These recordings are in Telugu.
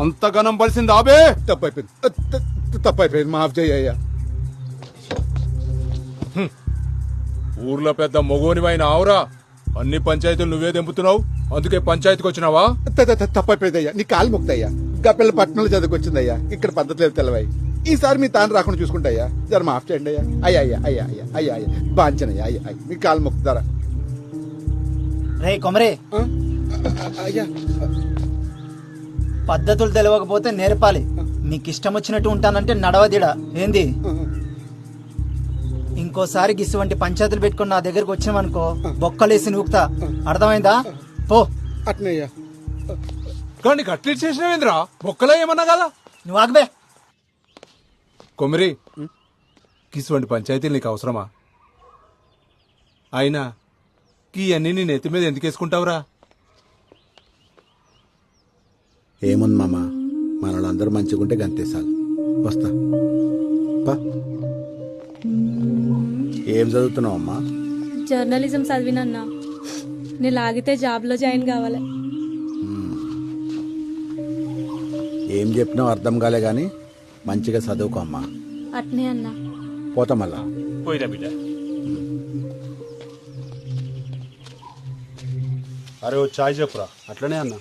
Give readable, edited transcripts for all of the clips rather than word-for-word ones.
అంత గనం పలిసింది ఆబే. తప్పైపోయింది మాఫ్ చేయ్యా. ఊర్లో పెద్ద మొగోనివైన ఆవురా, అన్ని పంచాయతీలు నువ్వే దెంపుతున్నావు, అందుకే పంచాయతీకి వచ్చినావా? తప్పైపోయిందయ్యా, నీ కాలు ముక్తయ్యా. గప్పెళ్ళ పట్టణంలో చదువుకొచ్చిందయ్యా, ఇక్కడ పద్ధతి లేదు తెలవాయి. ఈసారి మీ తాను రాకుండా చూసుకుంటాయా, జర మాఫ్ చేయండి అయ్యా. అయ్యా అయ్యా అయ్యా అయ్యా అయ్యా అయ్యా బాంచనయ్యా, అయ్యా అయ్యా మీ కాలు ముక్తారా. రే కొమరే, అయ్యా పద్ధతులు తెలియకపోతే నేర్పాలి. మీకు ఇష్టం వచ్చినట్టు ఉంటానంటే నడవదిడా ఏంది? ఇంకోసారి గిసువంటి పంచాయతీలు పెట్టుకుని నా దగ్గరకు వచ్చామనుకో బొక్కలేసి నూకుతా, అర్థమైందా? పో. అట్నయ్యా. కానీ కట్లెట్ చేసినవేంద్రా, బొక్కలో ఏమన్నా కదా? నువ్వు ఆగబే. కొమిరి, కిసువంటి పంచాయతీలు నీకు అవసరమా? అయినా కీ అన్ని నీ నెత్తి మీద ఎందుకు వేసుకుంటావురా? ఏముంది మామ, మనోళ్ళందరూ మంచిగుంటే గంతేసాలు. వస్తా. ఏం చదువుతున్నావు అమ్మా? జర్నలిజం చదివినన్నా, నేను లాగితే జాబ్లో జాయిన్ కావాలి. ఏం చెప్పినావు అర్థం కాలే గాని మంచిగా చదువుకో అమ్మా. అట్నే అన్నా. పోతా మళ్ళా. పోయిరా బిడ్డ. అరే ఓ చాయ్ చెప్పురా. అట్లనే అన్నా.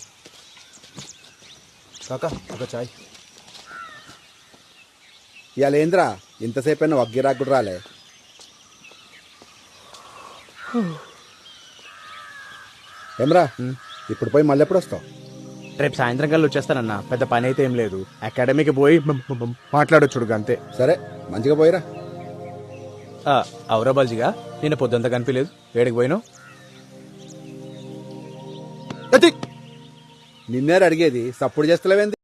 కాకా ఒక చాయ్. ఇవాళ ఏంద్రా ఇంతసేపు అయినా వగ్గిరాకు కూడా రాలే. ఏమ్రా ఇప్పుడు పోయి మళ్ళీ ఎప్పుడు వస్తావు? రేపు సాయంత్రం కల్లా వచ్చేస్తానన్నా, పెద్ద పని అయితే ఏం లేదు. అకాడమీకి పోయి మాట్లాడొచ్చుడు అంతే. సరే మంచిగా పోయిరా. అవురా బాల్జిగా, నేను పొద్దుంతా కనిపించలేదు, వేడికి పోయినావు? నిన్నే అడిగేది, సప్పుడు చేస్తలేవేంది?